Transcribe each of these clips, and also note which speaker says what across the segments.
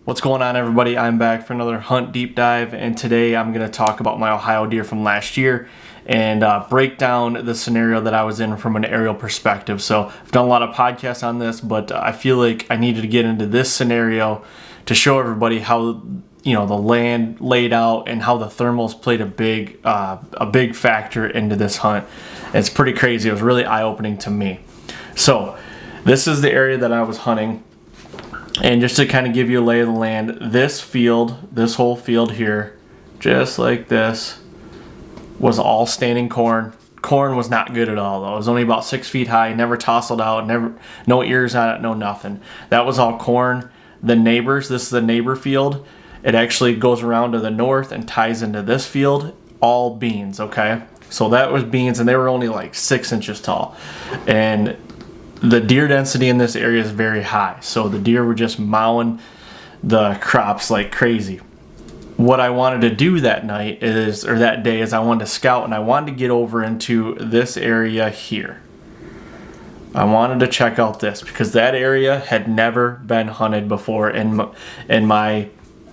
Speaker 1: What's going on, everybody? I'm back for another hunt deep dive, and today I'm going to talk about my Ohio deer from last year and break down the scenario that I was in from an aerial perspective. So I've done a lot of podcasts on this, but I feel like I needed to get into this scenario to show everybody how the land laid out and how the thermals played a big factor into this hunt. And it's pretty crazy. It was really eye-opening to me. So this is the area that I was hunting. And just to kind of give you a lay of the land, this whole field here, just like this, was all standing corn. Corn was not good at all, though. It was only about 6 feet high, never tousled out, no ears on it, no nothing. That was all corn. This is the neighbor field. It actually goes around to the north and ties into this field, all beans, okay? So that was beans, and they were only like 6 inches tall. And the deer density in this area is very high, so the deer were just mowing the crops like crazy. What I wanted to do that day is I wanted to scout, and I wanted to get over into this area here. I wanted to check out this because that area had never been hunted before I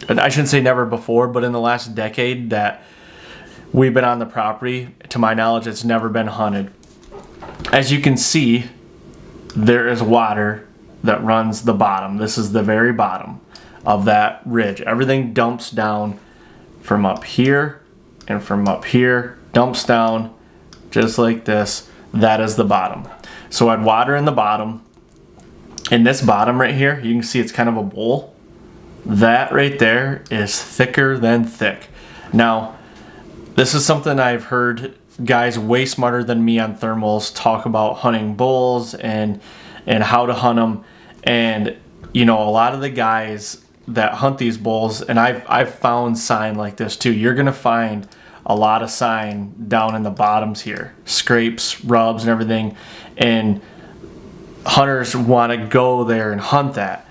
Speaker 1: shouldn't say never before, but in the last decade that we've been on the property, to my knowledge, it's never been hunted. As you can see, there is water that runs the bottom. This is the very bottom of that ridge. Everything dumps down from up here and from up here, dumps down just like this. That is the bottom. So I had water in the bottom. In this bottom right here, you can see it's kind of a bowl. That right there is thicker than thick. Now, this is something I've heard guys way smarter than me on thermals talk about hunting bulls and how to hunt them. And a lot of the guys that hunt these bulls, and I've found sign like this too. You're gonna find a lot of sign down in the bottoms here, scrapes, rubs, and everything. And hunters want to go there and hunt that.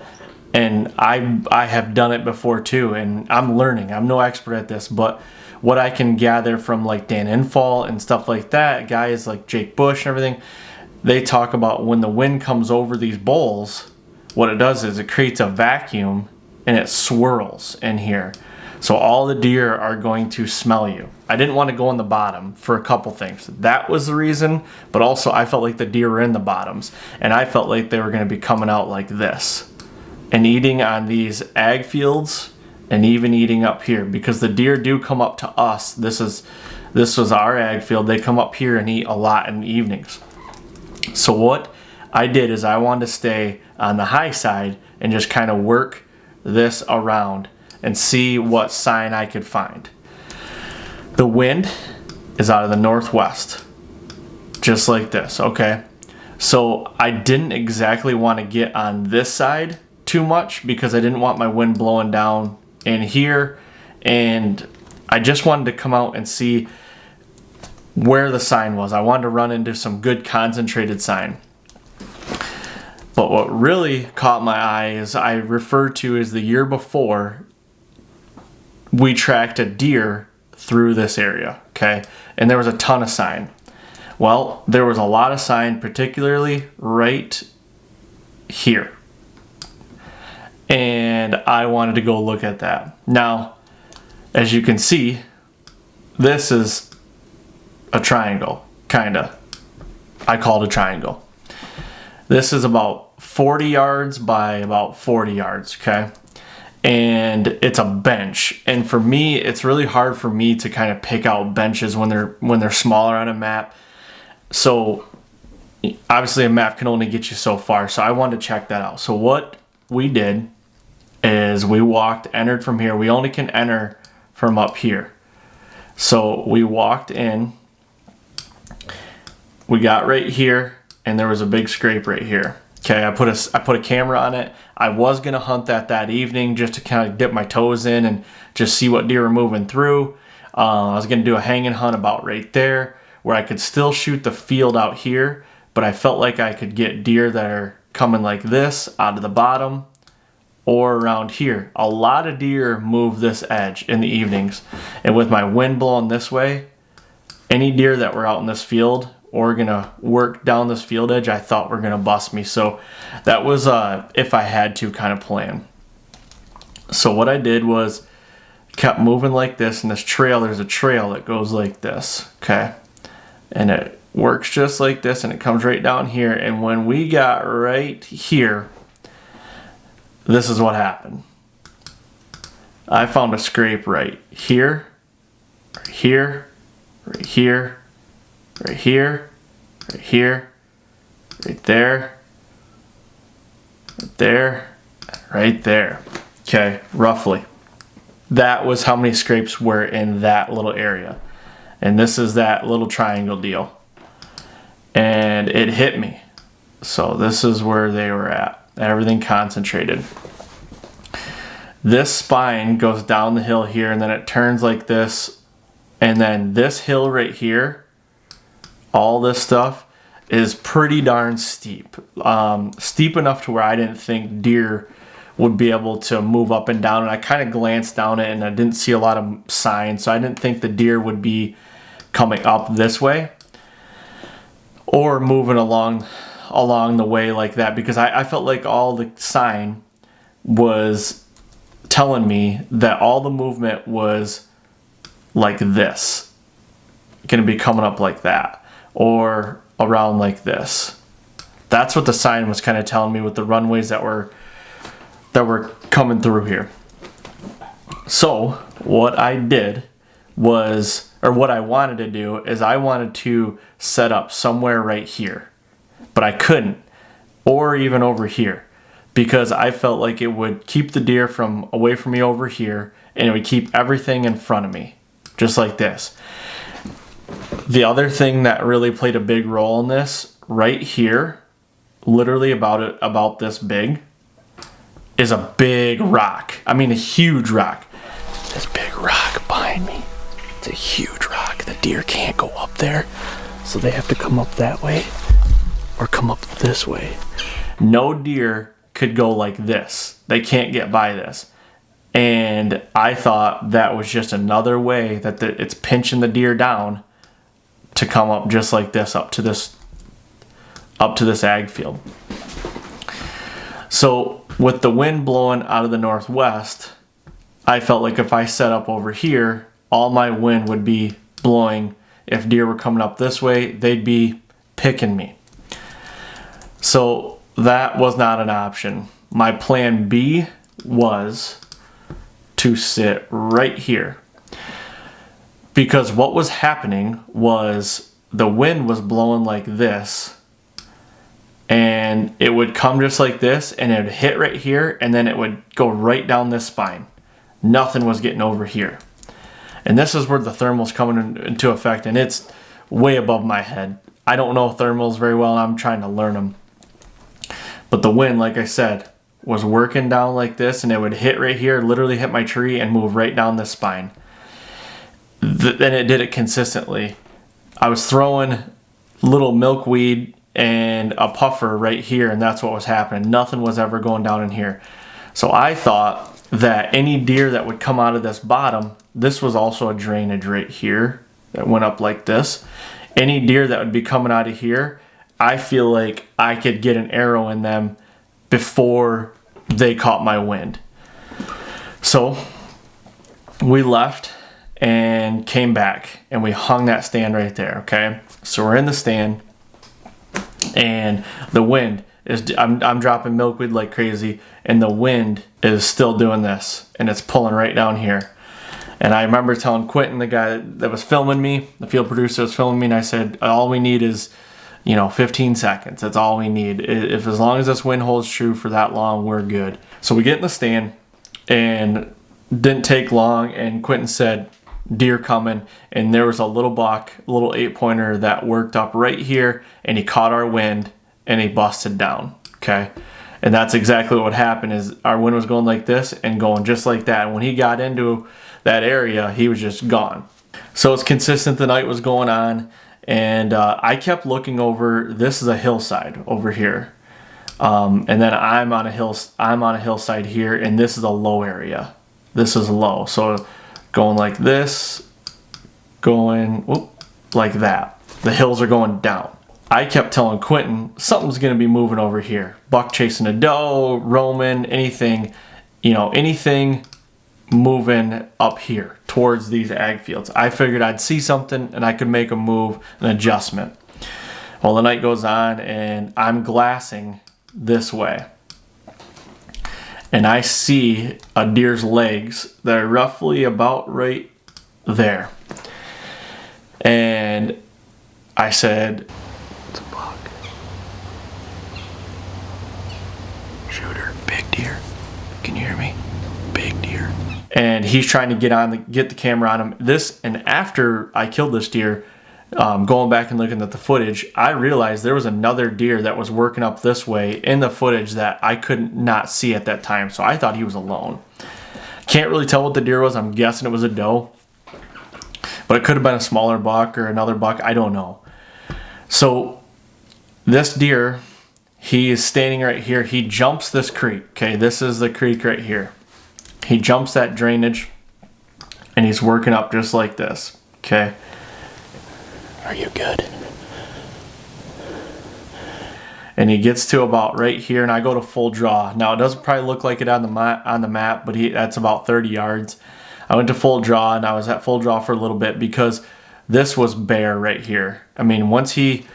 Speaker 1: And I have done it before too, and I'm learning. I'm no expert at this, but what I can gather from like Dan Infall and stuff like that, guys like Jake Bush and everything, they talk about when the wind comes over these bulls, what it does is it creates a vacuum and it swirls in here. So all the deer are going to smell you. I didn't want to go in the bottom for a couple things. That was the reason, but also I felt like the deer were in the bottoms, and I felt like they were going to be coming out like this and eating on these ag fields and even eating up here, because the deer do come up to us. This was our ag field. They come up here and eat a lot in the evenings. So what I did is I wanted to stay on the high side and just kind of work this around and see what sign I could find. The wind is out of the northwest, just like this, okay? So I didn't exactly want to get on this side too much because I didn't want my wind blowing down in here, and I just wanted to come out and see where the sign was. I wanted to run into some good concentrated sign. But what really caught my eye is I referred to as the year before we tracked a deer through this area, okay? And there was a ton of sign. Well, there was a lot of sign, particularly right here. And I wanted to go look at that. Now, as you can see, this is a triangle, kinda. I call it a triangle. This is about 40 yards by about 40 yards, okay? And it's a bench. And for me, it's really hard for me to kind of pick out benches when they're smaller on a map. So obviously a map can only get you so far. So I wanted to check that out. So what we did is we entered from here. We only can enter from up here. So we walked in, we got right here, and there was a big scrape right here. Okay, I put a camera on it. I was gonna hunt that evening just to kind of dip my toes in and just see what deer were moving through. I was gonna do a hanging hunt about right there where I could still shoot the field out here, but I felt like I could get deer that are coming like this out of the bottom or around here. A lot of deer move this edge in the evenings, and with my wind blowing this way, any deer that were out in this field or gonna work down this field edge, I thought were gonna bust me. So that was if I had to kind of plan. So what I did was kept moving like this, and there's a trail that goes like this, okay? And it works just like this, and it comes right down here. And when we got right here, this is what happened. I found a scrape right here, right here, right here, right here, right here, right there, right there, right there. Okay, roughly. That was how many scrapes were in that little area. And this is that little triangle deal. And it hit me. So this is where they were at. Everything concentrated. This spine goes down the hill here, and then it turns like this. And then this hill right here, all this stuff is pretty darn steep. Steep enough to where I didn't think deer would be able to move up and down. And I kind of glanced down it and I didn't see a lot of signs. So I didn't think the deer would be coming up this way or moving along the way like that, because I felt like all the sign was telling me that all the movement was like this, going to be coming up like that or around like this. That's what the sign was kind of telling me with the runways that were coming through here. So what I did was, or what I wanted to do is I wanted to set up somewhere right here, but I couldn't, or even over here, because I felt like it would keep the deer from away from me over here, and it would keep everything in front of me, just like this. The other thing that really played a big role in this, right here, literally about this big, is a big rock. I mean, a huge rock. This big rock behind me. It's a huge rock. The deer can't go up there, so they have to come up that way or come up this way. No deer could go like this. They can't get by this. And I thought that was just another way that it's pinching the deer down to come up just like this, up to this ag field. So with the wind blowing out of the northwest, I felt like if I set up over here, all my wind would be blowing. If deer were coming up this way, they'd be picking me. So that was not an option. My plan B was to sit right here, because what was happening was the wind was blowing like this, and it would come just like this, and it would hit right here, and then it would go right down this spine. Nothing was getting over here. And this is where the thermal's coming into effect, and it's way above my head. I don't know thermals very well, and I'm trying to learn them. But the wind, like I said, was working down like this, and it would hit right here, literally hit my tree, and move right down this spine. Then it did it consistently. I was throwing little milkweed and a puffer right here, and that's what was happening. Nothing was ever going down in here. So I thought that any deer that would come out of this bottom, this was also a drainage right here that went up like this. Any deer that would be coming out of here, I feel like I could get an arrow in them before they caught my wind. So we left and came back, and we hung that stand right there, okay? So we're in the stand, and the wind is, I'm dropping milkweed like crazy, and the wind is still doing this, and it's pulling right down here. And I remember telling Quentin, the guy that was filming me, the field producer was filming me, and I said, all we need is 15 seconds. That's all we need. If as long as this wind holds true for that long, we're good. So we get in the stand, and didn't take long, and Quentin said, deer coming, and there was a little buck, a little 8-pointer that worked up right here, and he caught our wind, and he busted down, okay? And that's exactly what happened, is our wind was going like this and going just like that. And when he got into that area, he was just gone. So it's consistent. The night was going on, and I kept looking over. This is a hillside over here, and then I'm on a hillside here, and this is a low area. This is low, so going like this, going like that. The hills are going down. I kept telling Quentin, something's going to be moving over here. Buck chasing a doe, roaming, anything. anything moving up here towards these ag fields. I figured I'd see something and I could make a move, an adjustment. Well, the night goes on and I'm glassing this way. And I see a deer's legs that are roughly about right there. And I said, it's a buck. Shooter, big deer. Can you hear me? Big deer. And he's trying to get the camera on him. And after I killed this deer, going back and looking at the footage, I realized there was another deer that was working up this way in the footage that I could not see at that time. So I thought he was alone. Can't really tell what the deer was. I'm guessing it was a doe. But it could have been a smaller buck or another buck. I don't know. So this deer, he is standing right here. He jumps this creek. Okay, this is the creek right here. He jumps that drainage and he's working up just like this. Okay. Are you good? And he gets to about right here, and I go to full draw. Now it doesn't probably look like it on the map, but that's about 30 yards. I went to full draw, and I was at full draw for a little bit because this was bare right here. I mean, once he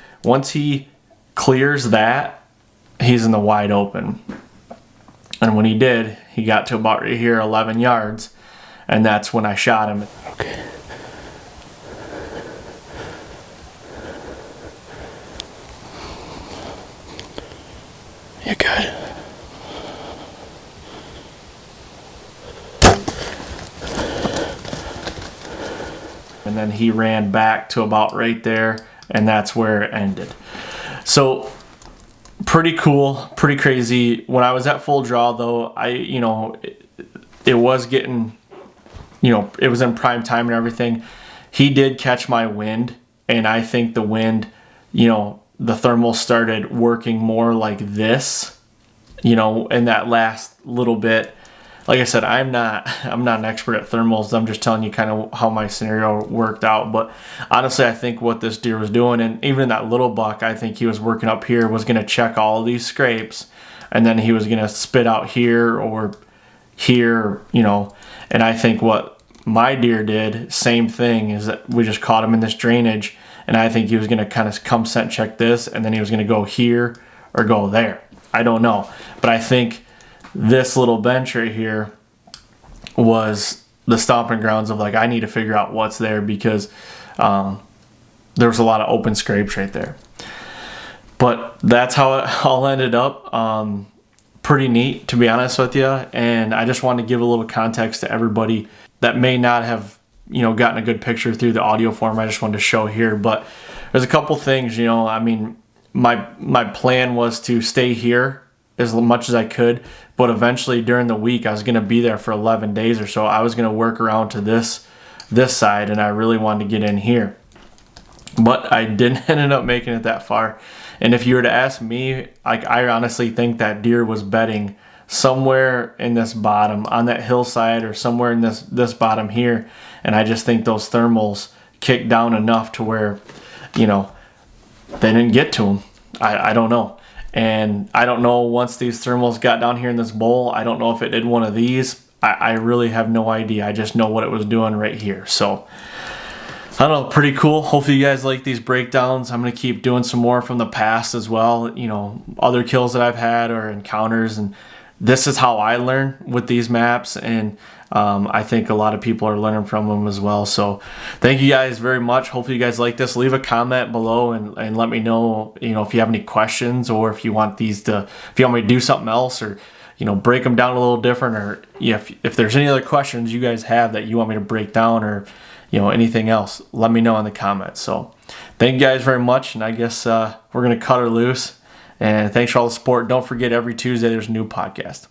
Speaker 1: clears that, he's in the wide open. And when he did, he got to about right here, 11 yards, and that's when I shot him. Okay. You good? And then he ran back to about right there, and that's where it ended. So pretty cool, pretty crazy. When I was at full draw though, it was getting, it was in prime time and everything. He did catch my wind, and I think the wind, the thermal started working more like this, in that last little bit. Like I said, I'm not an expert at thermals. I'm just telling you kind of how my scenario worked out. But honestly, I think what this deer was doing, and even in that little buck, I think he was working up here, was going to check all of these scrapes, and then he was going to spit out here or here, And I think what my deer did, same thing, is that we just caught him in this drainage, and I think he was going to kind of come scent check this, and then he was going to go here or go there. I don't know. But I think this little bench right here was the stomping grounds of, like, I need to figure out what's there, because there was a lot of open scrapes right there. But that's how it all ended up. Pretty neat, to be honest with you. And I just wanted to give a little context to everybody that may not have gotten a good picture through the audio form. I just wanted to show here. But there's a couple things, my plan was to stay here as much as I could, but eventually during the week I was going to be there for 11 days or so. I was going to work around to this side, and I really wanted to get in here, but I didn't end up making it that far. And if you were to ask me, I honestly think that deer was bedding somewhere in this bottom on that hillside, or somewhere in this bottom here. And I just think those thermals kicked down enough to where they didn't get to him. I don't know. And I don't know, once these thermals got down here in this bowl, I don't know if it did one of these. I really have no idea. I just know what it was doing right here. So I don't know, pretty cool. Hopefully you guys like these breakdowns. I'm going to keep doing some more from the past as well. Other kills that I've had or encounters. And this is how I learn with these maps. And I think a lot of people are learning from them as well. So thank you guys very much. Hopefully you guys like this. Leave a comment below and let me know, if you have any questions, or if you want me to do something else, or, break them down a little different, or if there's any other questions you guys have that you want me to break down, or, anything else, let me know in the comments. So thank you guys very much. And I guess we're going to cut her loose. And thanks for all the support. Don't forget, every Tuesday there's a new podcast.